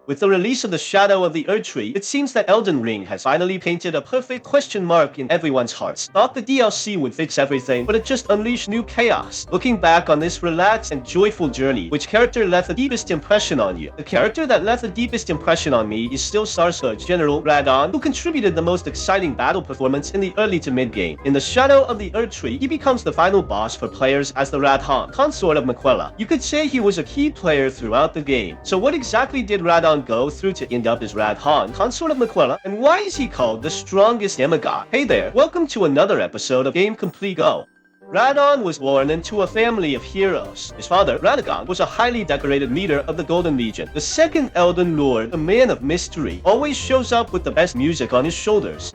With the release of the Shadow of the Erdtree, it seems that Elden Ring has finally painted a perfect question mark in everyone's hearts. Thought the DLC would fix everything, but it just unleashed new chaos. Looking back on this relaxed and joyful journey, which character left the deepest impression on you? The character that left the deepest impression on me is still Sarsurge General Radahn, who contributed the most exciting battle performance in the early to mid-game. In the Shadow of the Erdtree, he becomes the final boss for players as the Radahn, consort of Miquella. You could say he was a key player throughout the game. So what exactly did Radahn go through to end up as Radahn, consort of Miquella, and why is he called the strongest demigod? Hey there, welcome to another episode of Game Complete Go. Radahn was born into a family of heroes. His father, Radahn, was a highly decorated leader of the Golden Legion. The second Elden Lord, a man of mystery, always shows up with the best music on his shoulders.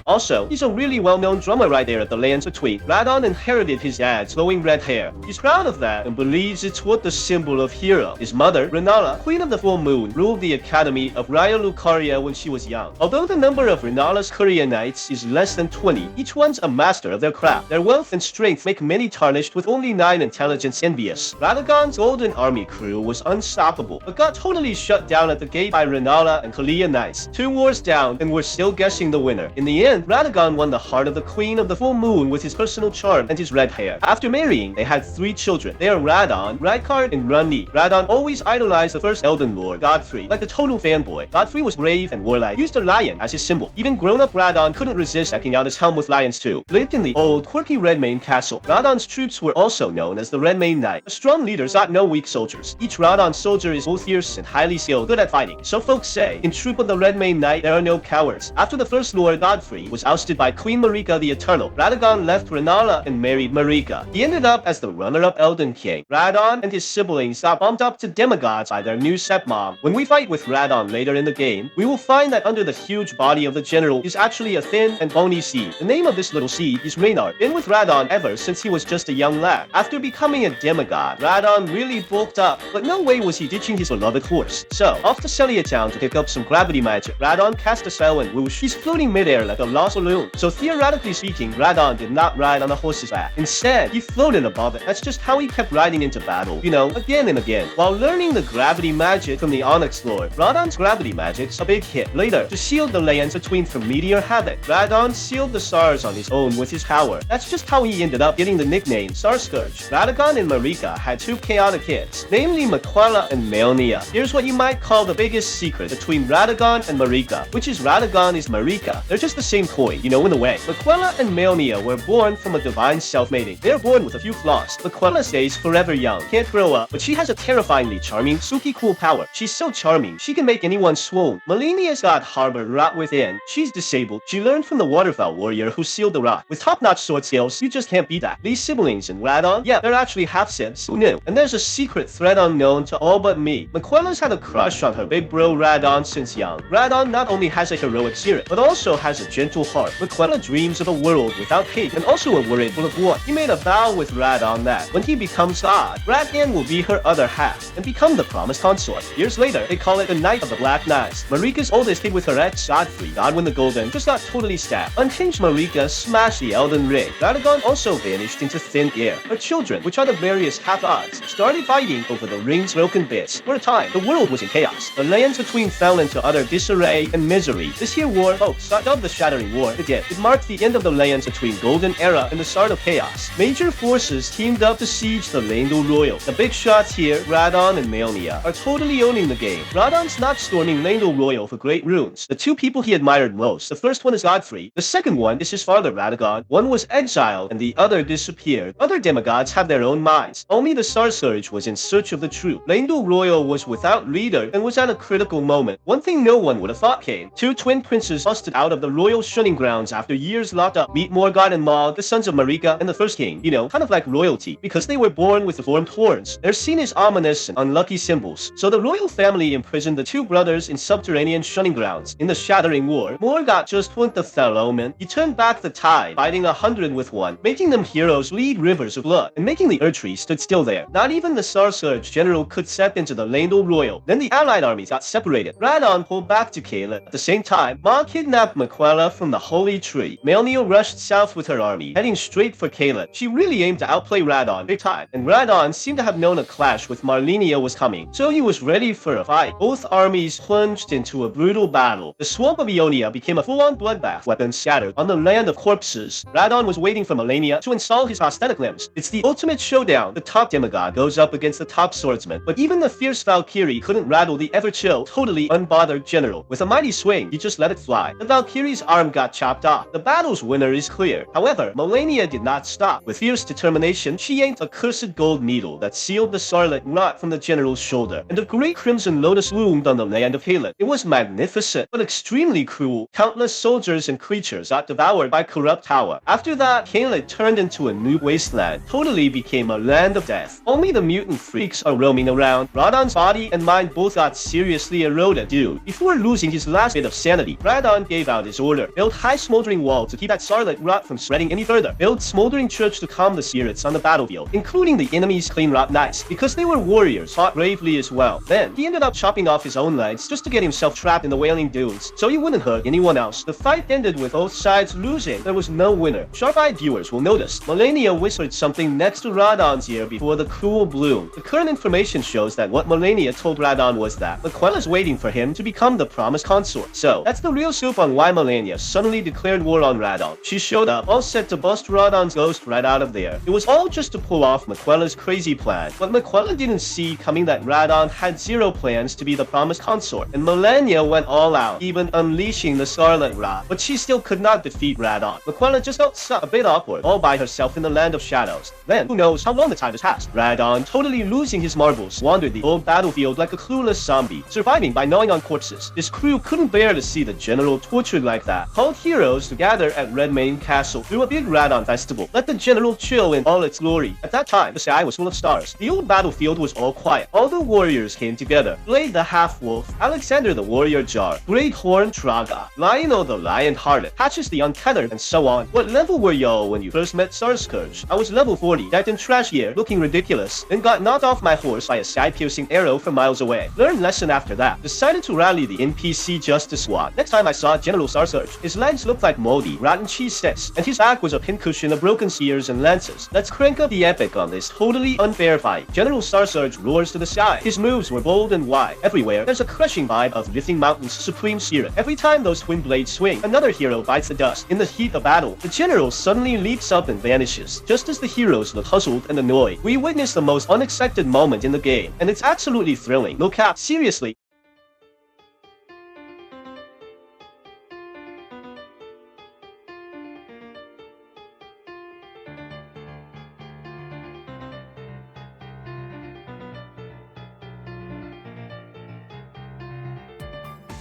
Also, he's a really well-known drummer right there at the Lands Between. Radahn inherited his dad's flowing red hair. He's proud of that and believes it's what the symbol of hero. His mother, Rennala, Queen of the Full Moon, ruled the Academy of Raya Lucaria when she was young. Although the number of Rennala's courier knights is less than 20, each one's a master of their craft. Their wealth and strength make many tarnished with only 9 intelligence envious. Radagon's golden army crew was unstoppable, but got totally shut down at the gate by Rennala and Kalia knights. 2 wars down, and we're still guessing the winner. In the end, Radahn won the heart of the Queen of the Full Moon with his personal charm and his red hair. After marrying, they had 3 children. They are Radahn, Rykard, and Runni. Radahn always idolized the first Elden Lord, Godfrey, like a total fanboy. Godfrey was brave and warlike, used a lion as his symbol. Even grown-up Radahn couldn't resist decking out his helm with lions too. Lived in the old, quirky Redmane castle. Radahn's troops were also known as the Redmane Knight. A strong leader's got no weak soldiers. Each Radahn soldier is both fierce and highly skilled, good at fighting. So folks say, in troop of the Redmane Knight, there are no cowards. After the first Lord, Godfrey, was ousted by Queen Marika the Eternal, Radahn left Rennala and married Marika. He ended up as the runner-up Elden King. Radahn and his siblings got bumped up to demigods by their new stepmom. When we fight with Radahn later in the game, we will find that under the huge body of the general is actually a thin and bony seed. The name of this little seed is Reynard. Been with Radahn ever since he was just a young lad. After becoming a demigod, Radahn really bulked up, but no way was he ditching his beloved horse. So, off to Celia Town to pick up some gravity magic. Radahn cast a spell and whoosh, he's floating midair like a lost balloon. So theoretically speaking, Radahn did not ride on a horse's back. Instead, he floated above it. That's just how he kept riding into battle, you know, again and again. While learning the gravity magic from the Onyx Lord, Radahn's gravity magic's a big hit. Later, to shield the lands between from meteor havoc, Radahn sealed the stars on his own with his power. That's just how he ended up getting the nickname Starscourge. Radahn and Marika had 2 chaotic hits, namely Miquella and Melnia. Here's what you might call the biggest secret between Radahn and Marika, which is Radahn is Marika. They're just the same coin, you know, in a way. Miquella and Melnia were born from a divine self-mating. They are born with a few flaws. Miquella stays forever young, can't grow up, but she has a terrifyingly charming, spooky cool power. She's so charming, she can make anyone swoon. Melnia's got harbored rot within. She's disabled. She learned from the waterfowl warrior who sealed the rot. With top-notch sword skills, you just can't beat that. These siblings in Radahn, yeah, they're actually half-sims. Who knew? And there's a secret thread unknown to all but me. Miquella's had a crush on her big bro Radahn since young. Radahn not only has a heroic spirit, but also has a gentle heart. Miquella dreams of a world without hate and also a world full of war. He made a vow with Radahn that when he becomes God, Radahn will be her other half and become the promised consort. Years later, they call it the Night of the Black Knights. Marika's oldest hid with her ex, Godfrey, Godwin the Golden, just got totally stabbed. Unhinged Marika smashed the Elden Ring. Radahn also vanished into thin air. Her children, which are the various half-gods, started fighting over the ring's broken bits. For a time, the world was in chaos. The lands between fell into utter disarray and misery. This here war, folks, dubbed the Shattering War, it marked the end of the lands between Golden Era and the start of chaos. Major forces teamed up to siege the Leyndell Royal. The big shots here, Radahn and Melnia, are totally owning the game. Radahn's not storming Leyndell Royal for great runes. The 2 people he admired most, the first one is Godfrey, the second one is his father Radahn. One was exiled and the other disappeared. Other demigods have their own minds. Only the Starsurge was in search of the truth. Leyndell Royal was without leader and was at a critical moment. One thing no one would have thought came. 2 twin princes busted out of the royal shunning grounds after years locked up. Meet Morgott and Maud, the sons of Marika and the first king. You know, kind of like royalty, because they were born with deformed horns. They're seen as ominous and unlucky symbols. So the royal family imprisoned the 2 brothers in subterranean shunning grounds. In the Shattering War, Morgott just went the fell omen. He turned back the tide, fighting 100 with 1, making them heroes lead rivers of blood, and making the Erdtree stood still there. Not even the Starsurge general could step into the Leyndell Royal. Then the allied armies got separated. Radahn pulled back to Caelid. At the same time, Ma kidnapped Miquella from the Holy Tree, Melnia rushed south with her army, heading straight for Caleb. She really aimed to outplay Radahn big time, and Radahn seemed to have known a clash with Marlenia was coming, so he was ready for a fight. Both armies plunged into a brutal battle. The swamp of Ionia became a full-on bloodbath, weapons scattered on the land of corpses. Radahn was waiting for Malenia to install his prosthetic limbs. It's the ultimate showdown. The top demigod goes up against the top swordsman, but even the fierce Valkyrie couldn't rattle the ever-chill, totally unbothered general. With a mighty swing, he just let it fly. The Valkyrie's arm got chopped off. The battle's winner is clear. However, Malenia did not stop. With fierce determination, she yanked a cursed gold needle that sealed the scarlet rot from the general's shoulder, and a great crimson lotus loomed on the land of Caleb. It was magnificent, but extremely cruel. Countless soldiers and creatures got devoured by corrupt power. After that, Caleb turned into a new wasteland, totally became a land of death. Only the mutant freaks are roaming around. Radahn's body and mind both got seriously eroded. Dude, before losing his last bit of sanity, Radahn gave out his order. Build high smoldering wall to keep that scarlet rot from spreading any further. Build smoldering church to calm the spirits on the battlefield, including the enemy's clean rot knights, because they were warriors, fought bravely as well. Then, he ended up chopping off his own legs just to get himself trapped in the Wailing Dunes, so he wouldn't hurt anyone else. The fight ended with both sides losing. There was no winner. Sharp-eyed viewers will notice Malenia whispered something next to Radahn's ear before the cruel bloom. The current information shows that what Malenia told Radahn was that Miquella's waiting for him to become the promised consort. So, that's the real scoop on why Malenia suddenly declared war on Radahn. She showed up, all set to bust Radahn's ghost right out of there. It was all just to pull off Miquella's crazy plan, but Miquella didn't see coming that Radahn had zero plans to be the promised consort, and Malenia went all out, even unleashing the Scarlet Rot. But she still could not defeat Radahn. Miquella just felt a bit awkward, all by herself in the land of shadows. Then, who knows how long the time has passed. Radahn, totally losing his marbles, wandered the old battlefield like a clueless zombie, surviving by gnawing on corpses. His crew couldn't bear to see the general tortured like that. Called heroes to gather at Redmane Castle through a big Radahn festival. Let the general chill in all its glory. At that time, the sky was full of stars. The old battlefield was all quiet. All the warriors came together. Blade the half-wolf, Alexander the warrior jar, Great Horn Traga, Lionel the lion-hearted, Patches the untethered, and so on. What level were y'all when you first met Sarscourge? I was level 40, decked in trash gear, looking ridiculous, then got knocked off my horse by a sky-piercing arrow from miles away. Learned lesson after that. Decided to rally the NPC Justice Squad. Next time I saw General Sarscourge, his legs looked like moldy, rotten cheese sticks, and his back was a pincushion of broken spears and lances. Let's crank up the epic on this totally unfair fight. General Sarscourge roars to the sky. His moves were bold and wide. Everywhere, there's a crushing vibe of lifting mountains' supreme spirit. Every time those twin blades swing, another hero bites the dust. In the heat of battle, the general suddenly leaps up and vanishes. Just as the heroes look puzzled and annoyed, we witness the most unexpected moment in the game, and it's absolutely thrilling. No cap, seriously.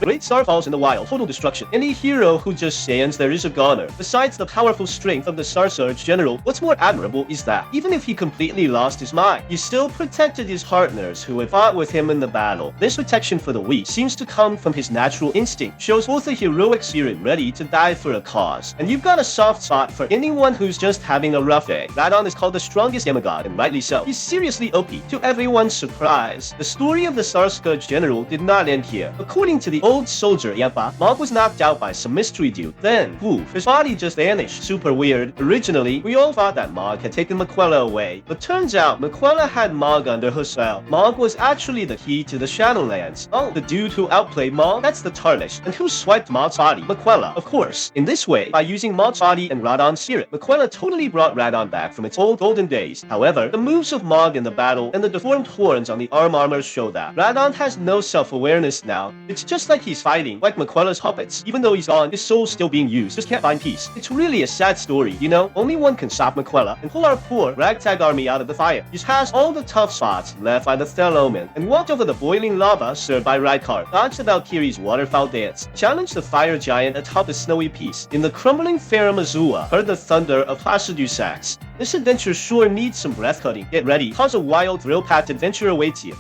Great Star falls in the wild, total destruction. Any hero who just stands there is a goner. Besides the powerful strength of the Sarscourge general, what's more admirable is that, even if he completely lost his mind, he still protected his partners who had fought with him in the battle. This protection for the weak seems to come from his natural instinct, shows both a heroic spirit ready to die for a cause. And you've got a soft spot for anyone who's just having a rough day. Radahn is called the strongest demigod, and rightly so. He's seriously OP. To everyone's surprise, the story of the Sarscourge general did not end here. According to the old soldier Yampa, Mog was knocked out by some mystery dude. Then, poof, his body just vanished. Super weird. Originally, we all thought that Mog had taken Miquella away, but turns out Miquella had Mog under her spell. Mog was actually the key to the Shadowlands. Oh, the dude who outplayed Mog? That's the Tarnish. And who swiped Mog's body? Miquella, of course. In this way, by using Mog's body and Radahn's spirit, Miquella totally brought Radahn back from its old golden days. However, the moves of Mog in the battle and the deformed horns on the armor show that Radahn has no self-awareness now. It's just like he's fighting, like Miquella's puppets. Even though he's gone, his soul's still being used. Just can't find peace. It's really a sad story, you know? Only one can stop Miquella and pull our poor ragtag army out of the fire. He has all the tough spots left by the Thelomen and walked over the boiling lava served by Rykard, dodged the Valkyrie's waterfowl dance, challenged the fire giant atop the snowy peaks. In the crumbling Farum Azula, heard the thunder of Placidusax. This adventure sure needs some breath cutting. Get ready, cause a wild, thrill-packed adventure awaits you.